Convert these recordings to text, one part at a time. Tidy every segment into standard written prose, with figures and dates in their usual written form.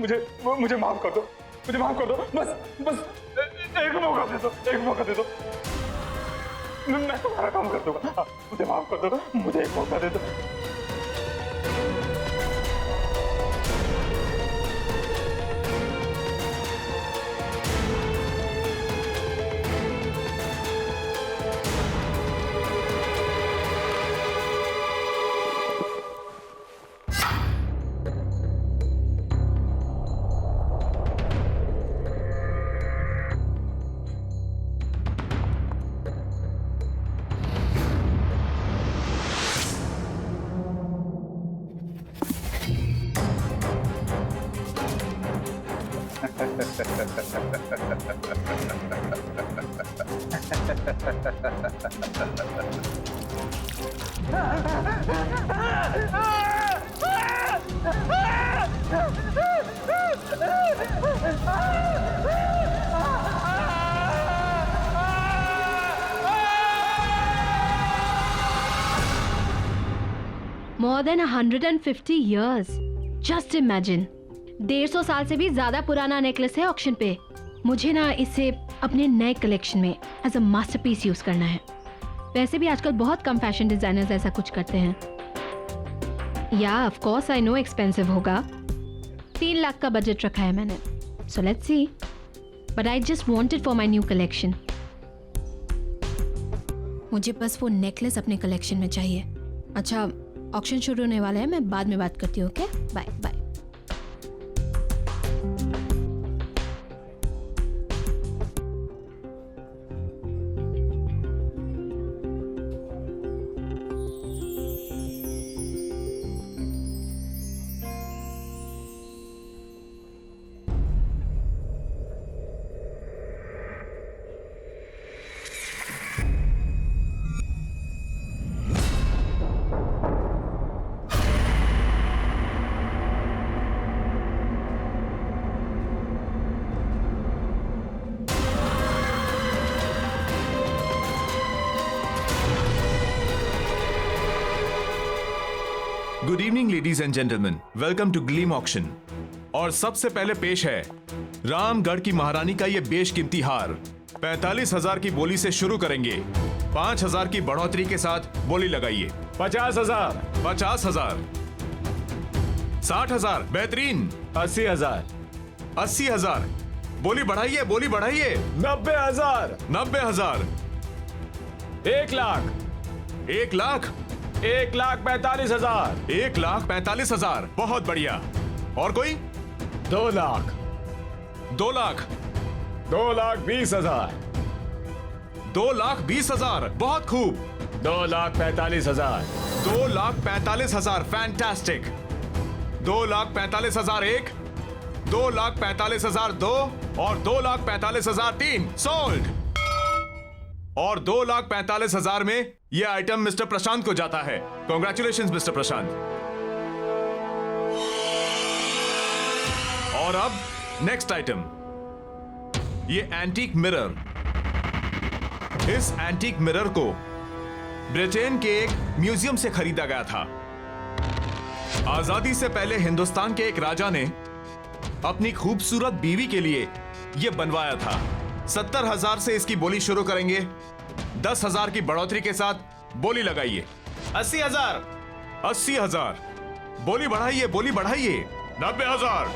मुझे माफ कर दो, मुझे माफ कर दो, बस बस एक मौका दे दो, एक मौका दे दो, मैं तुम्हारा काम कर दूंगा। मुझे माफ कर दो, मुझे एक मौका दे दो। More than 150 years. Just imagine. 150 साल से भी ज्यादा पुराना नेकलेस है ऑक्शन पे। मुझे ना इसे अपने नए कलेक्शन में एज अ मास्टरपीस यूज करना है। वैसे भी आजकल बहुत कम फैशन डिजाइनर्स ऐसा कुछ करते हैं। या of course I know expensive होगा। 3 लाख का बजट रखा है मैंने। So let's see. But I just wanted for my new collection. मुझे बस वो नेकलेस अपने कलेक्शन में चाहिए। अच्छा, ऑक्शन शुरू होने वाला है, मैं बाद में बात करती हूँ। Okay, bye bye. Good evening ladies and gentleman, welcome to Gleam auction. और सबसे पहले पेश है रामगढ़ की महारानी का ये बेशकीमती हार। 45,000 की बोली से शुरू करेंगे। 5,000 की बढ़ोतरी के साथ बोली लगाइए। 50,000, 50,000, 60,000, बेहतरीन। 80,000, 80,000, बोली बढ़ाइए, बोली बढ़ाइए। 90,000, 90,000, 1 लाख, 1 लाख, 1,45,000, 1,45,000, बहुत बढ़िया। और कोई? 2 लाख, 2 लाख, 2,20,000, 2,20,000, बहुत खूब। 2,45,000, 2,45,000, फैंटास्टिक। 2,45,000 1, 2,45,000 2 और 2,45,000 3, सोल्ड। और 2,45,000 में यह आइटम मिस्टर प्रशांत को जाता है। कॉन्ग्रेचुलेशंस मिस्टर प्रशांत। और अब नेक्स्ट आइटम, ये एंटीक मिरर। इस एंटीक मिरर को ब्रिटेन के एक म्यूजियम से खरीदा गया था। आजादी से पहले हिंदुस्तान के एक राजा ने अपनी खूबसूरत बीवी के लिए यह बनवाया था। 70,000 से इसकी बोली शुरू करेंगे। 10,000 की बढ़ोतरी के साथ बोली लगाइए। 80,000, 80,000, बोली बढ़ाइए, बोली बढ़ाइए। 90,000,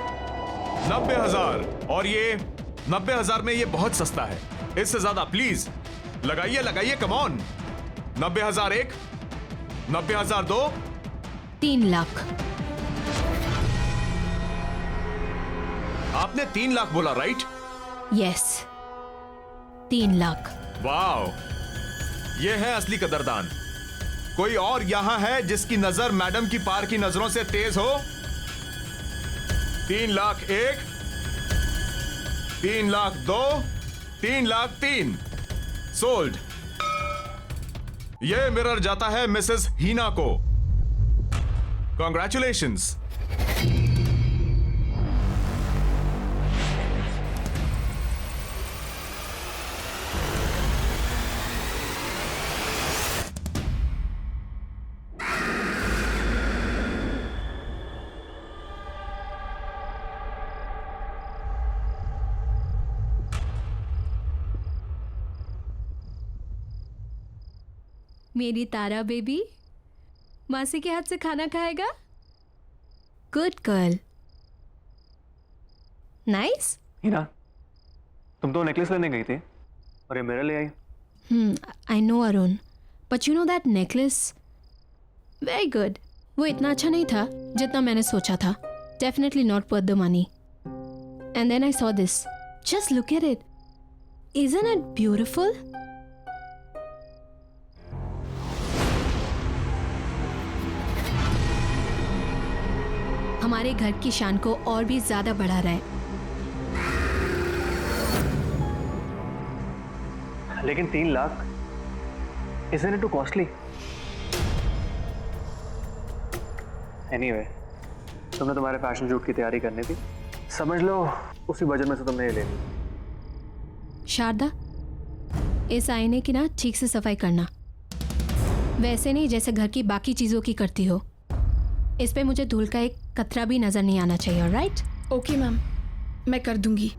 90,000, और ये 90,000 में ये बहुत सस्ता है। इससे ज्यादा प्लीज लगाइए, लगाइए, कम ऑन। 90,000 1, 90,000 2, 3 लाख। आपने 3 लाख बोला, राइट? यस, 3 लाख। वाओ, ये है असली कदरदान। कोई और यहां है जिसकी नजर मैडम की पार की नजरों से तेज हो? 3 लाख 1, 3 लाख 2, 3 लाख 3, सोल्ड। ये मिरर जाता है मिसेस हीना को। कॉन्ग्रेचुलेशंस। मेरी तारा बेबी मासी के हाथ से खाना खाएगा? Good girl. नाइस. हीना, तुम तो नेकलेस लेने गई थी और ये मेरे ले आई. I know Arun, but you know that necklace? Very good. वो इतना अच्छा नहीं था जितना मैंने सोचा था. Definitely not worth the money. And then I saw this. Just look at it. Isn't it beautiful? हमारे घर की शान को और भी ज्यादा बढ़ा रहा है. लेकिन 3 lakh, isn't it too costly? Anyway, तुमने तुम्हारे फैशन शूट की तैयारी करनी थी. समझ लो उसी बजट में से तुमने ये ले ली. शारदा, इस आईने की ना ठीक से सफाई करना. वैसे नहीं जैसे घर की बाकी चीजों की करती हो. इस पे मुझे धूल का एक कतरा भी नजर नहीं आना चाहिए. राइट? ओके मैम, मैं कर दूंगी.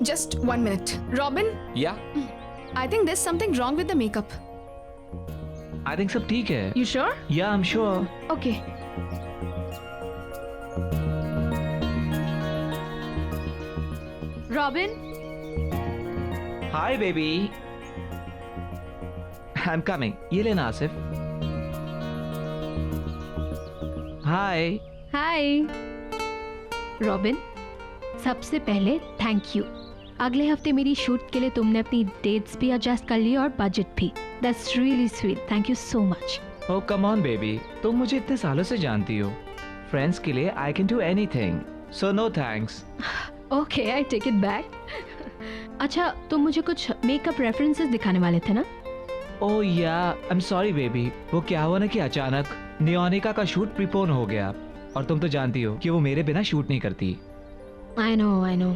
Just 1 minute. Robin, या I think there's something wrong with the makeup. I think सब ठीक है. You sure? या I am sure. Okay. Robin, hi baby. I am coming. ये लेना आसिफ. हाय. हाय. रॉबिन, सबसे पहले थैंक यू. अगले हफ्ते मेरी शूट के लिए तुमने अपनी डेट्स भी एडजस्ट कर ली और बजट भी. That's really sweet. Thank you so much. Oh come on baby, तुम मुझे इतने सालों से जानती हो. फ्रेंड्स के लिए I can do anything. So no thanks. Okay, I take it back. अच्छा, तुम मुझे कुछ मेकअप रेफरेंसेस दिखाने वाले थे ना? ओ या आई एम सॉरी बेबी. वो क्या हुआ ना कि अचानक नियोनिका का शूट प्रीपोन हो गया और तुम तो जानती हो कि वो मेरे बिना शूट नहीं करती. I know.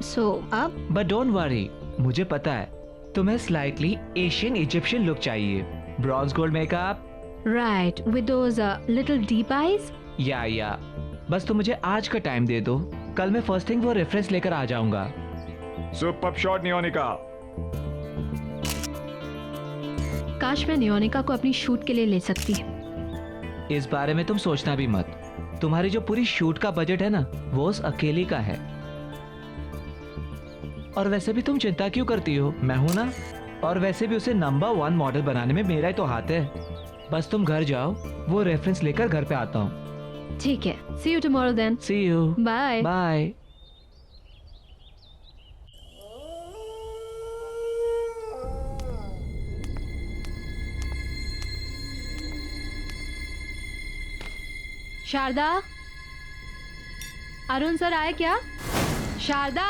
सो अब बट डोंट वरी, मुझे पता है तुम्हें स्लाइटली एशियन इजिप्शियन लुक चाहिए. Bronze gold makeup. Right, with those little deep eyes. या बस तुम मुझे आज का टाइम दे दो. कल मैं फर्स्ट थिंग वो रेफरेंस लेकर आ जाऊंगा. सुपर शॉट नियोनिका. काश मैं नियोनिका को अपनी शूट के लिए ले सकती. इस बारे में तुम सोचना भी मत. तुम्हारी जो पूरी शूट का बजट है ना, वो उस अकेली का है. और वैसे भी तुम चिंता क्यों करती हो, मैं हूं ना. और वैसे भी उसे नंबर 1 मॉडल बनाने में मेरा ही तो हाथ है. बस तुम घर जाओ, वो रेफरेंस लेकर घर पे आता हूँ. ठीक है. See you tomorrow then. See you. Bye. Bye. Sharda, Arun sir आए क्या? शारदा.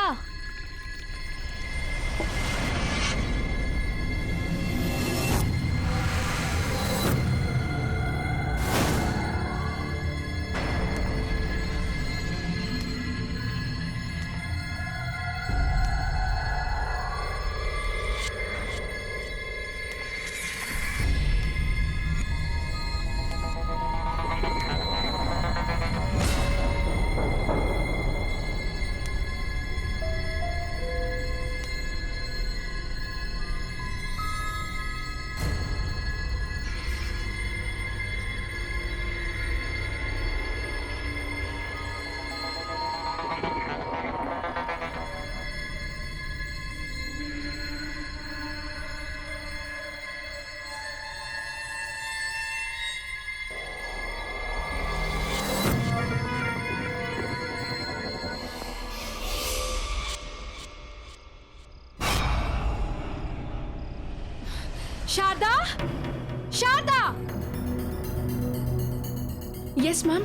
Sharda, Sharda, yes ma'am.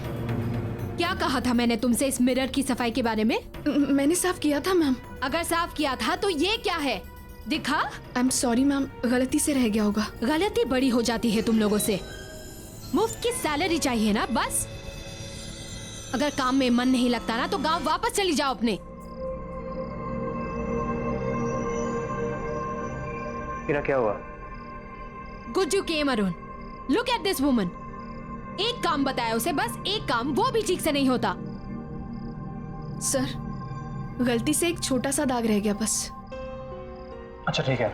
क्या कहा था मैंने तुमसे इस मिरर की सफाई के बारे में? मैंने साफ किया था मैम। अगर साफ किया था तो ये क्या है? दिखा। आई एम सॉरी मैम, गलती से रह गया होगा। गलती बड़ी हो जाती है तुम लोगों से। मुफ्त की सैलरी चाहिए ना बस। अगर काम में मन नहीं लगता ना तो गांव वापस चली जाओ अपने। हीरा क्या हुआ? गुज्जू केम Arun, look at this woman. एक काम बताया उसे, बस एक काम, वो भी ठीक से नहीं होता। सर, गलती से एक छोटा सा दाग रह गया बस। अच्छा ठीक है,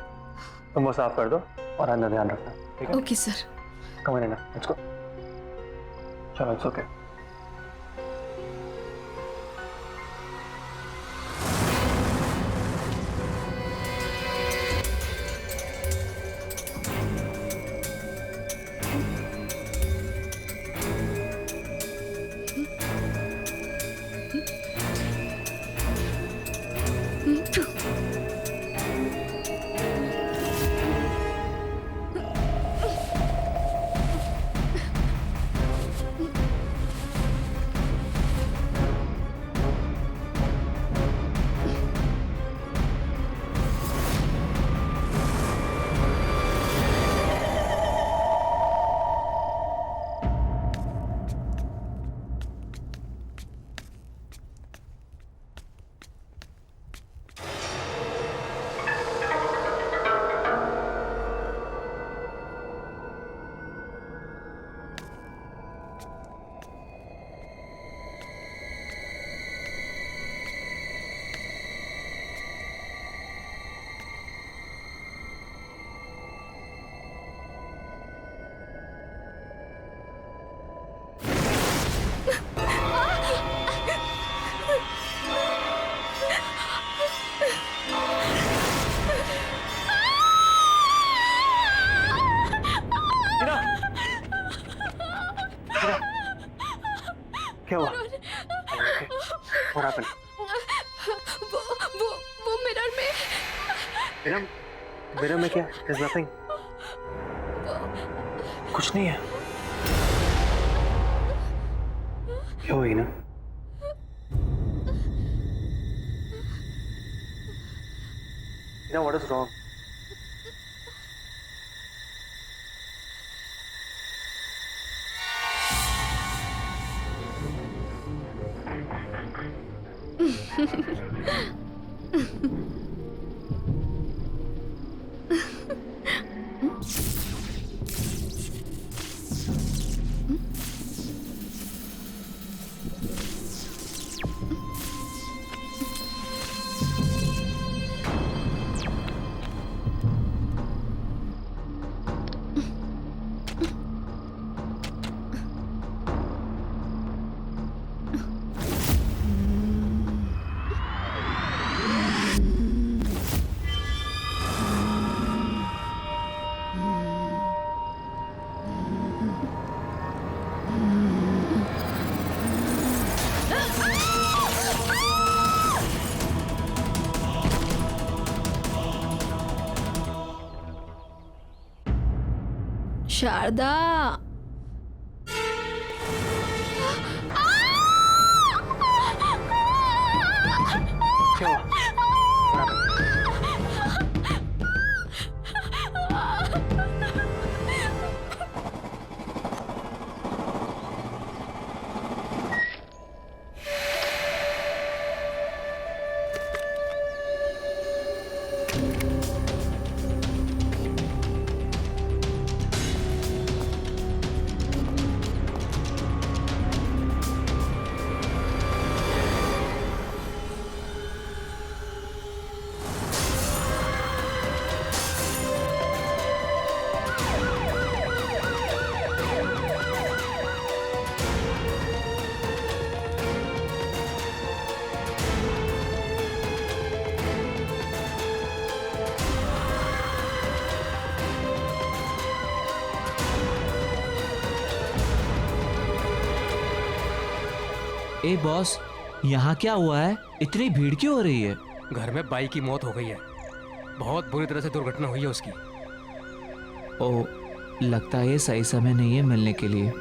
तुम वो साफ कर दो और अंदर ध्यान रखना, ठीक है? Okay sir. Come on, let's go. चलो, इट्स ओके। क्या हुआ? What happened? वो मिरर में। मिरर में क्या? There's nothing. कुछ नहीं है। क्या हुई ना? What is wrong? शारदा, क्या हुआ? ए बॉस, यहाँ क्या हुआ है? इतनी भीड़ क्यों हो रही है? घर में बाई की मौत हो गई है। बहुत बुरी तरह से दुर्घटना हुई है उसकी। ओ, लगता है ये सही समय नहीं है मिलने के लिए।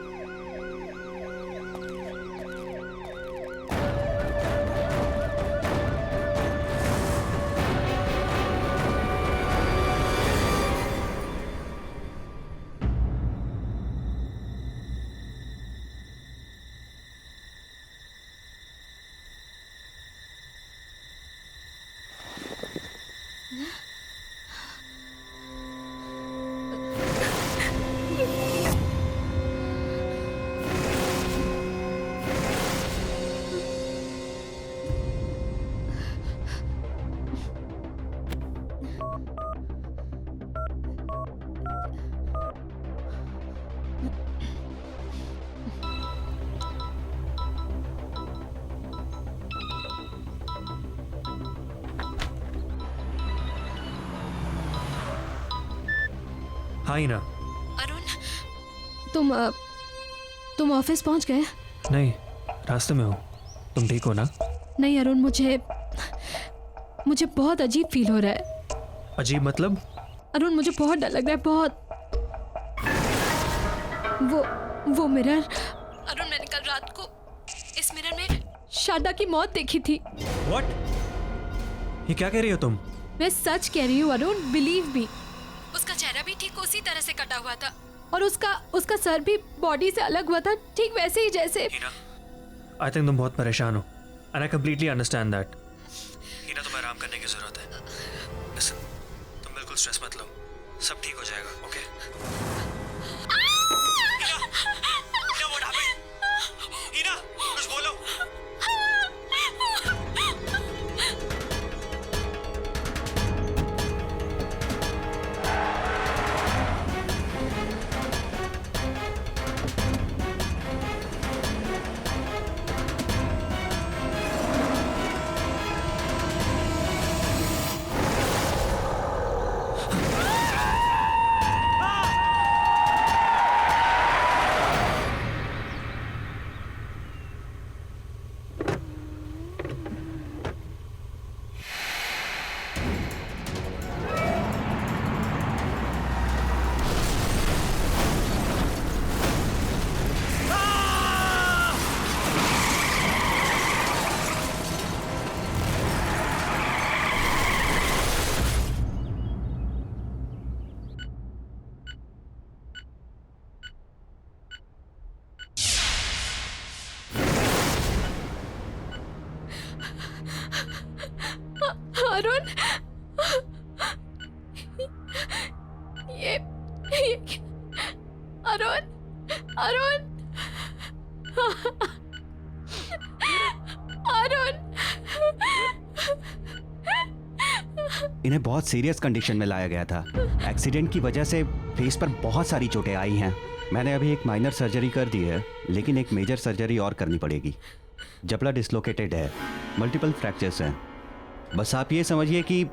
हाँ ना। अरुण, तुम ऑफिस पहुंच गए? नहीं, रास्ते में हो। तुम ठीक हो ना? नहीं अरुण, मुझे बहुत अजीब फील हो रहा है। अजीब मतलब? अरुण, मुझे बहुत डर लग रहा है, बहुत। वो मिरर, अरुण, मैंने कल रात को इस मिरर में शारदा की मौत देखी थी। What? ये क्या कह रही हो तुम? मैं सच कह रही हूँ अरुण, बिलीव मी। उसका चेहरा भी ठीक उसी तरह से कटा हुआ था और उसका सर भी बॉडी से अलग हुआ था, ठीक वैसे ही जैसे। आई थिंक तुम बहुत परेशान हो and I completely understand that. Heena, तुम्हें आराम करने की जरूरत है। लिसन, तुम बिल्कुल स्ट्रेस मत लो, सब ठीक हो जाएगा, okay? Heena, what happened? Heena, कुछ बोलो। अरुण, ये अरुण, अरुण, अरुण। इन्हें बहुत सीरियस कंडीशन में लाया गया था। एक्सीडेंट की वजह से फेस पर बहुत सारी चोटें आई हैं। मैंने अभी एक माइनर सर्जरी कर दी है, लेकिन एक मेजर सर्जरी और करनी पड़ेगी। जबड़ा डिसलोकेटेड है, मल्टीपल फ्रैक्चर्स हैं। बस आप ये समझिए कि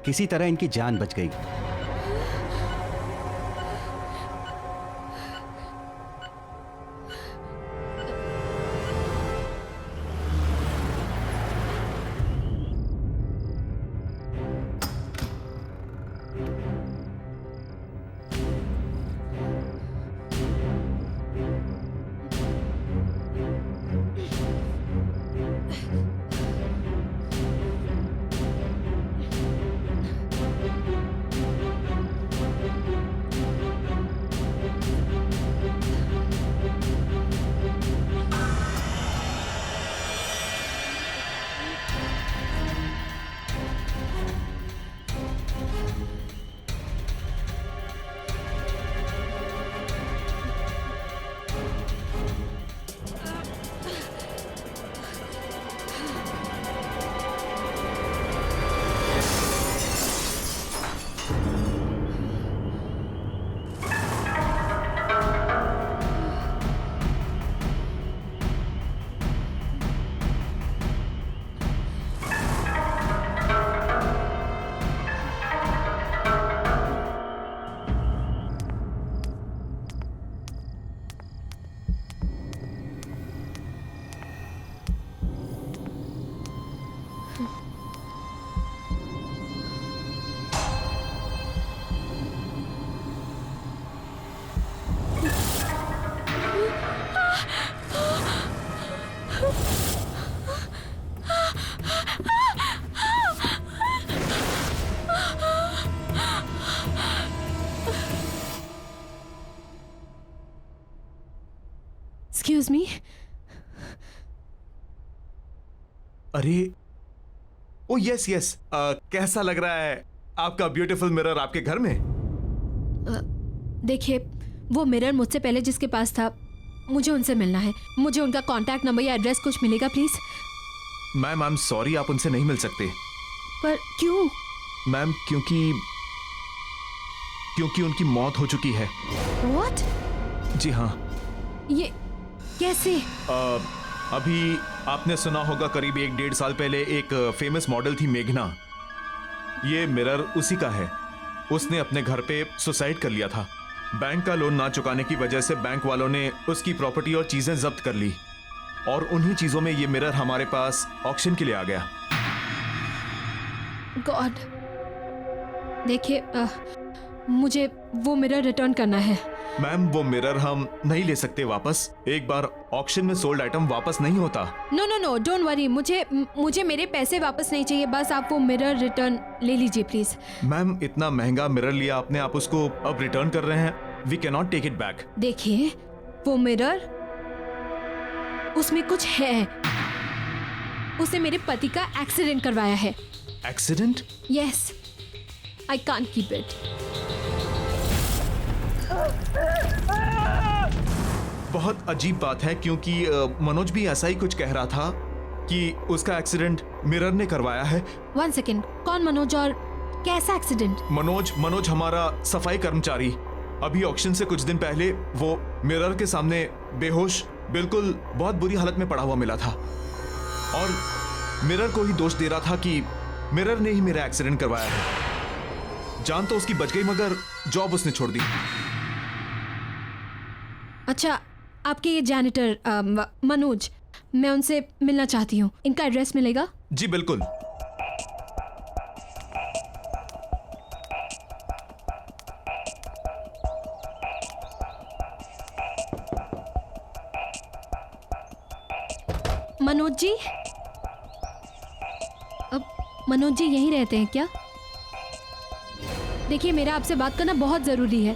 किसी तरह इनकी जान बच गई। Excuse me. अरे ओ यस यस, कैसा लग रहा है आपका ब्यूटीफुल मिरर आपके घर में? देखिए, वो मिरर मुझसे पहले जिसके पास था, मुझे उनसे मिलना है। मुझे उनका कांटेक्ट नंबर या एड्रेस कुछ मिलेगा please? Ma'am I am sorry, आप उनसे नहीं मिल सकते। पर क्यों? मैम क्योंकि उनकी मौत हो चुकी है। व्हाट? जी हाँ। ये कैसे? अभी आपने सुना होगा, करीब 1-1.5 साल पहले एक फेमस मॉडल थी मेघना। ये मिरर उसी का है। उसने अपने घर पे सुसाइड कर लिया था। बैंक का लोन ना चुकाने की वजह से बैंक वालों ने उसकी प्रॉपर्टी और चीजें जब्त कर ली, और उन्हीं चीजों में ये मिरर हमारे पास ऑक्शन के लिए आ गया। गॉड, देखिए, मुझे वो मिरर रिटर्न करना है। मैम वो मिरर हम नहीं ले सकते वापस। एक बार ऑक्शन में सोल्ड आइटम वापस नहीं होता। No no no, don't worry. मुझे मेरे पैसे वापस नहीं चाहिए। बस आप वो मिरर रिटर्न ले लीजिए प्लीज। मैम इतना महंगा मिरर लिया आपने, आप उसको अब रिटर्न कर रहे हैं? We can not take it back. देखिए, वो मिरर, उसमें कुछ है। उसे मेरे पति का एक्सीडेंट करवाया है। Accident? Yes, I can't keep it. बहुत अजीब बात है, क्योंकि मनोज भी ऐसा ही कुछ कह रहा था कि उसका एक्सीडेंट मिरर ने करवाया है। 1 सेकेंड, कौन मनोज और कैसा एक्सीडेंट? मनोज हमारा सफाई कर्मचारी। अभी ऑक्शन से कुछ दिन पहले वो मिरर के सामने बेहोश, बिल्कुल बहुत बुरी हालत में पड़ा हुआ मिला था, और मिरर को ही दोष दे रहा था कि मिरर ने ही मेरा एक्सीडेंट करवाया है। जान तो उसकी बच गई, मगर जॉब उसने छोड़ दी। अच्छा, आपके ये जैनिटर मनोज, मैं उनसे मिलना चाहती हूँ। इनका एड्रेस मिलेगा? जी बिल्कुल। मनोज जी, अब मनोज जी यहीं रहते हैं क्या? देखिए, मेरा आपसे बात करना बहुत जरूरी है।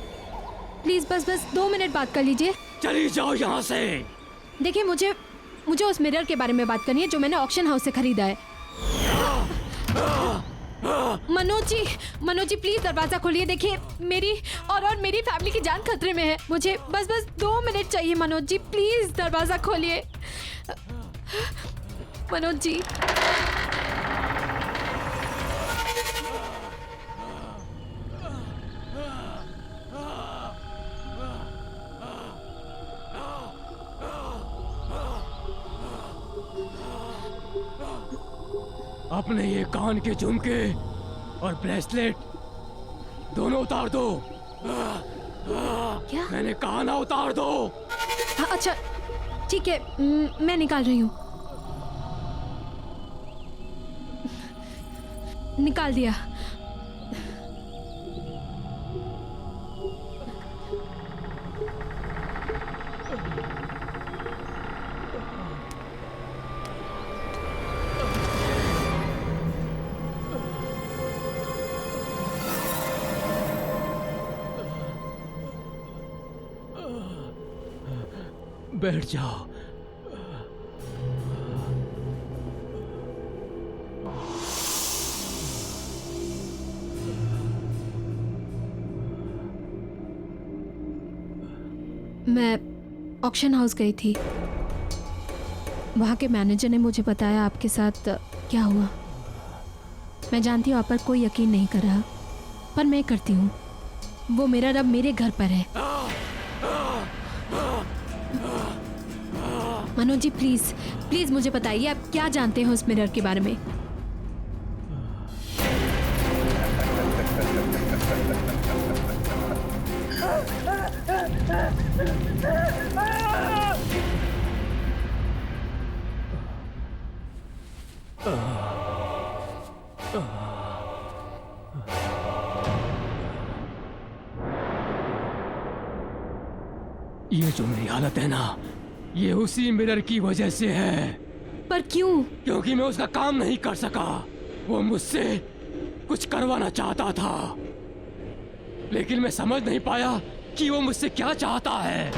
प्लीज बस 2 मिनट बात कर लीजिए। चली जाओ यहाँ से। देखिए, मुझे उस मिरर के बारे में बात करनी है जो मैंने ऑक्शन हाउस से खरीदा है। मनोज जी प्लीज दरवाजा खोलिए। देखिए, मेरी और मेरी फैमिली की जान खतरे में है। मुझे बस 2 मिनट चाहिए। मनोज जी प्लीज दरवाजा खोलिए। मनोज जी, अपने ये कान के झुमके और ब्रेसलेट दोनों उतार दो। क्या? मैंने कहा ना, उतार दो। अच्छा ठीक है, मैं निकाल रही हूँ। निकाल दिया। बैठ जाओ। मैं ऑक्शन हाउस गई थी। वहाँ के मैनेजर ने मुझे बताया आपके साथ क्या हुआ। मैं जानती हूँ आप पर कोई यकीन नहीं कर रहा, पर मैं करती हूँ। वो मिरर अब मेरे घर पर है। मनोज जी प्लीज मुझे बताइए, आप क्या जानते हैं उस मिरर के बारे में? ये जो मेरी हालत है ना, ये उसी मिरर की वजह से है। पर क्यों? क्योंकि मैं उसका काम नहीं कर सका। वो मुझसे कुछ करवाना चाहता था, लेकिन मैं समझ नहीं पाया कि वो मुझसे क्या चाहता है।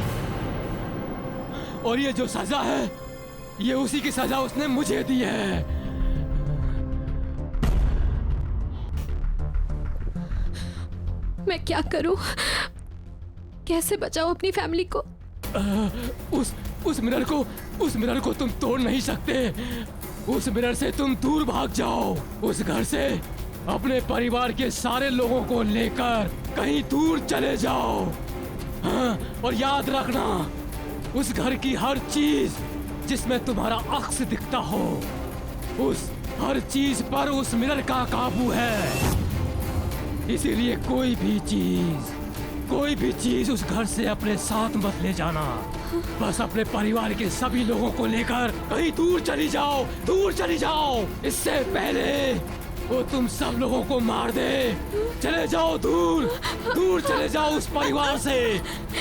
और ये जो सजा है, ये उसी की सजा उसने मुझे दी है। मैं क्या करूं? कैसे बचाऊं अपनी फैमिली को? उस मिरर को तुम तोड़ नहीं सकते। उस मिरर से तुम दूर भाग जाओ, उस घर से अपने परिवार के सारे लोगों को लेकर कहीं दूर चले जाओ। हाँ, और याद रखना, उस घर की हर चीज जिसमें तुम्हारा अक्स दिखता हो, उस हर चीज पर उस मिरर का काबू है। इसीलिए कोई भी चीज उस घर से अपने साथ मत ले जाना। बस अपने परिवार के सभी लोगों को लेकर कहीं दूर चली जाओ, इससे पहले वो तुम सब लोगों को मार दे। चले जाओ, दूर चले जाओ उस परिवार से,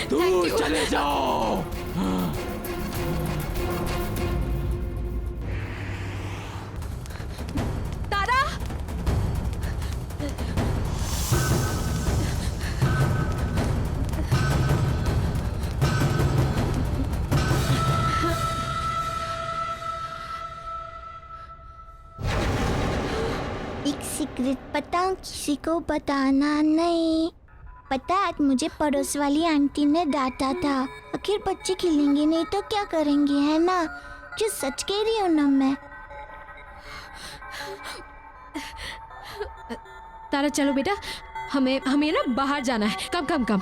दूर चले जाओ। हाँ। तारा! एक सीक्रेट पता किसी को बताना नहीं। पता आज मुझे पड़ोस वाली आंटी ने डांटा था। आखिर बच्चे खेलेंगे नहीं तो क्या करेंगे, है ना? जो सच कह रही हूँ ना मैं। तारा चलो बेटा, हमें ना बाहर जाना है। कम।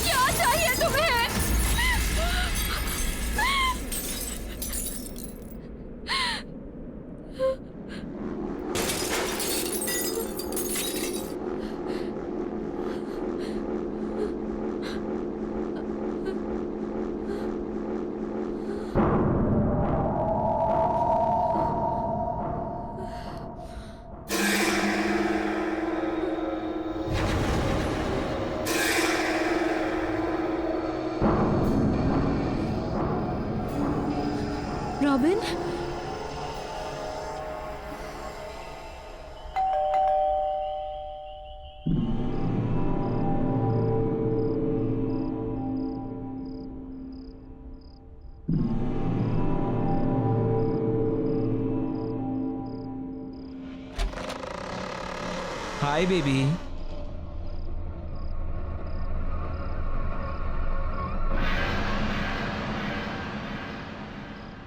क्या चाहिए तुम्हें? Robin, hi baby.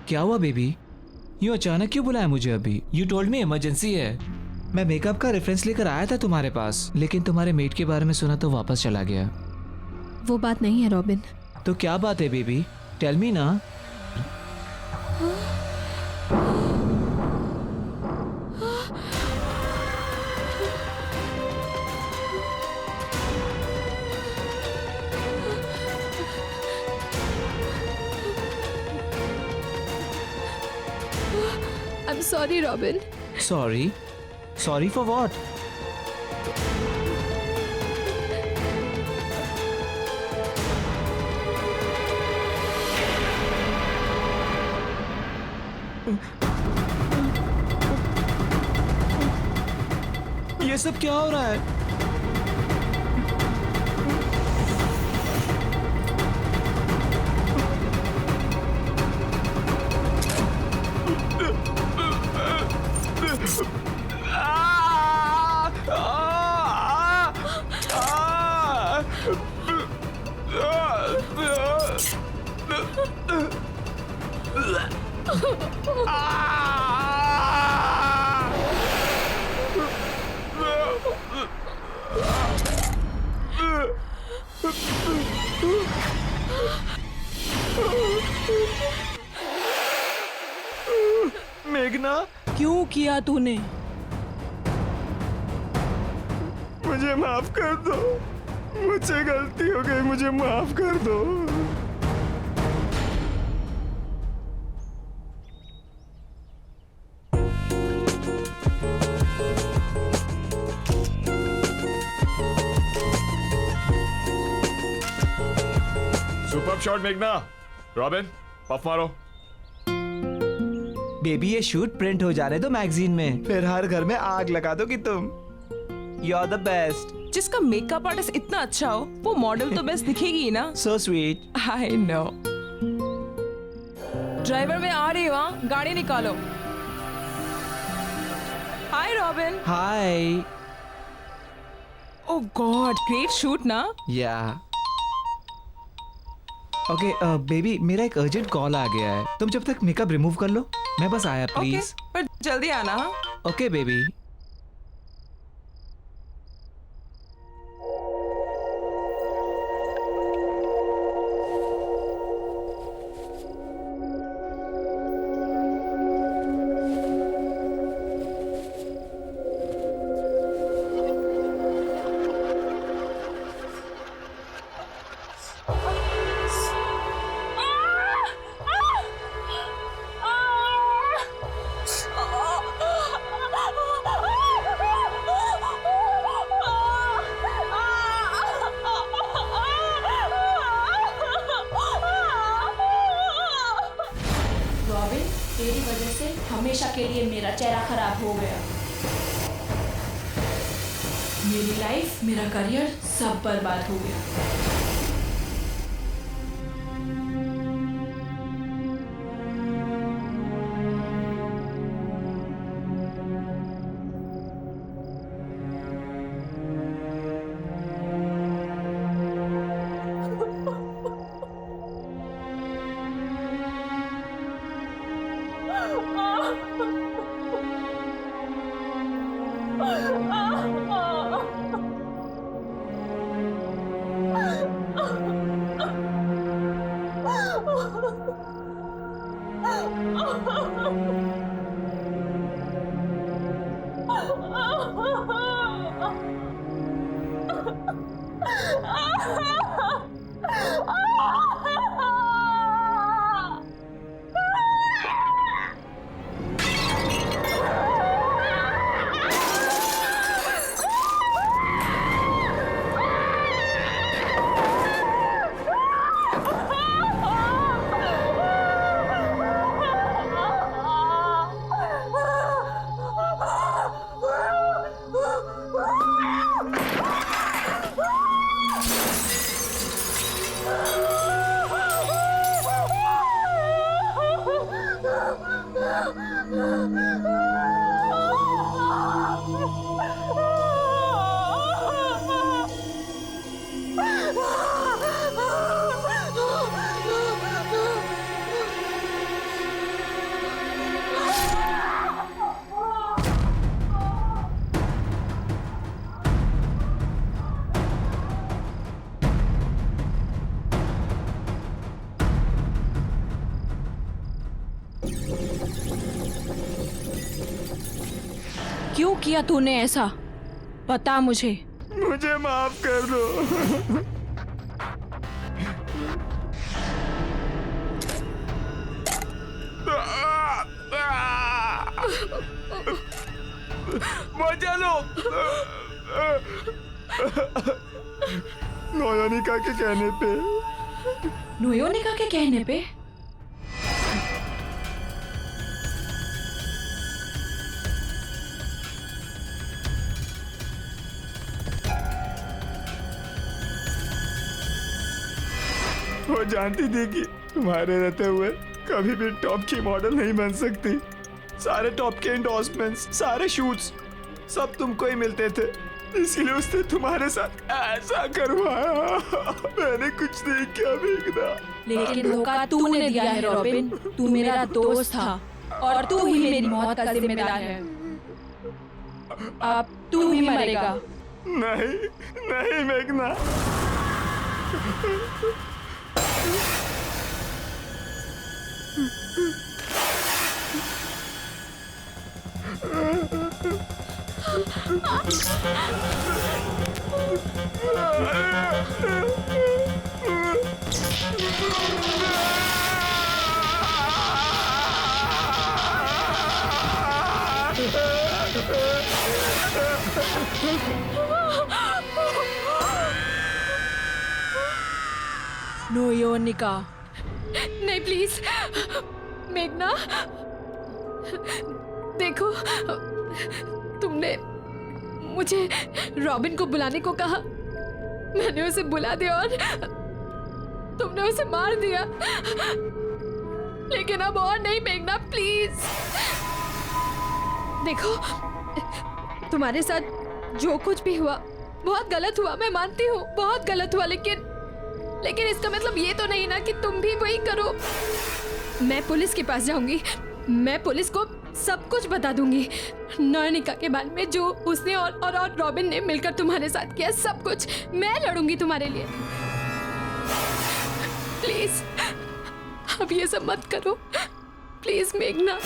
क्या हुआ बेबी? यूं अचानक क्यों बुलाया मुझे अभी? यू टोल्ड मी इमरजेंसी है। मैं मेकअप का रेफरेंस लेकर आया था तुम्हारे पास, लेकिन तुम्हारे मेट के बारे में सुना तो वापस चला गया। वो बात नहीं है रॉबिन। तो क्या बात है बेबी? टेल मी ना। I'm sorry, Robin. Sorry? Sorry for what? ये सब क्या हो रहा है? मेघना, क्यों किया तूने? मुझे माफ कर दो, मुझसे गलती हो गई, मुझे माफ कर दो। सुपर शॉट मेघना। रॉबिन पफ मारो। बेबी ये शूट प्रिंट हो जाने दो मैगजीन में, फिर हर घर में आग लगा दोगी तुम। You are the best. जिसका मेकअप आर्टिस्ट इतना अच्छा हो वो मॉडल तो बेस्ट दिखेगी ही ना। So sweet. I know. Driver मैं आ रही हूँ, गाड़ी निकालो। हाय रॉबिन। हाय। ओह गॉड, ग्रेट शूट ना। या ओके बेबी, मेरा एक अर्जेंट कॉल आ गया है, तुम जब तक मेकअप रिमूव कर लो, मैं बस आया ओके, प्लीज। पर जल्दी आना। हाँ? Okay baby. तेरी वजह से हमेशा के लिए मेरा चेहरा खराब हो गया। मेरी लाइफ, मेरा करियर सब बर्बाद हो गया। क्यों किया तूने ऐसा? बता मुझे। मुझे माफ कर दो। मजा लो। नोयोनिका के कहने पे। नोयोनिका के कहने पे? वो जानती थी कि तुम्हारे रहते हुए कभी भी टॉप की मॉडल नहीं बन सकती। सारे टॉप के एंडोर्समेंट्स, सारे शूट्स सब तुमको ही मिलते थे, इसीलिए उसने तुम्हारे साथ ऐसा करवाया। मैंने कुछ नहीं किया मेघना। लेकिन धोखा तूने दिया है रॉबिन। तू मेरा दोस्त था। और तू ही मेरी मौत का जिम्मेदार है। अब तू ही मरेगा। नहीं नहीं मेघना, नो योनिका। नहीं प्लीज मेघना, देखो तुमने मुझे रॉबिन को बुलाने को कहा, मैंने उसे बुला दिया और तुमने उसे मार दिया। लेकिन अब और नहीं मेघना, प्लीज। देखो तुम्हारे साथ जो कुछ भी हुआ बहुत गलत हुआ, मैं मानती हूँ बहुत गलत हुआ, लेकिन इसका मतलब ये तो नहीं ना कि तुम भी वही करो। मैं पुलिस के पास जाऊंगी, मैं पुलिस को सब कुछ बता दूंगी, नयनिका के बारे में जो उसने और रॉबिन ने मिलकर तुम्हारे साथ किया, सब कुछ मैं लड़ूंगी तुम्हारे लिए। प्लीज अब ये सब मत करो, प्लीज मेघना।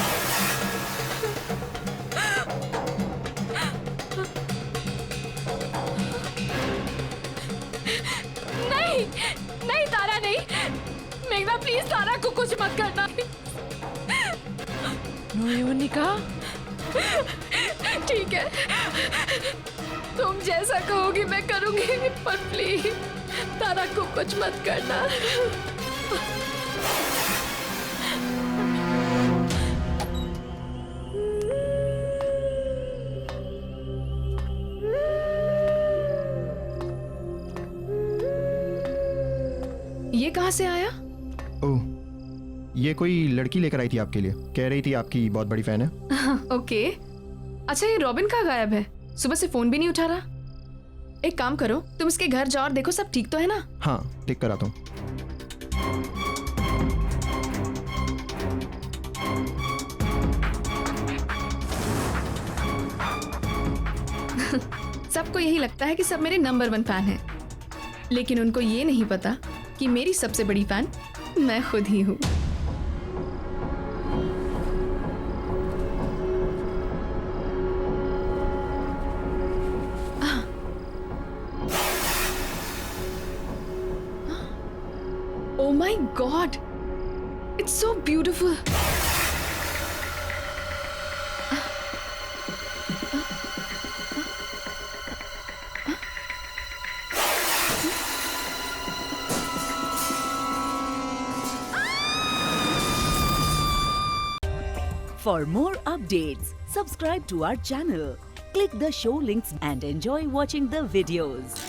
नहीं नहीं तारा, नहीं मेघना, प्लीज तारा को कुछ मत करना। नो योनिका। ठीक है, तुम जैसा कहोगी मैं करूंगी, पर प्लीज तारा को कुछ मत करना। ये कहाँ से आया? ओह, ये कोई लड़की लेकर आई थी आपके लिए, कह रही थी आपकी बहुत बड़ी फैन है। ओके। अच्छा, ये रॉबिन कहाँ गायब है? सुबह से फोन भी नहीं उठा रहा। एक काम करो, तुम इसके घर जाओ और देखो सब ठीक तो है ना? हाँ, ठीक कराता हूँ। सबको यही लगता है कि सब मेरे नंबर 1 फैन हैं, लेकिन उनको ये नहीं पता कि मेरी सबसे बड़ी फैन मैं खुद ही हूँ। Oh my God! It's so beautiful. For more updates, subscribe to our channel, click the show links and enjoy watching the videos.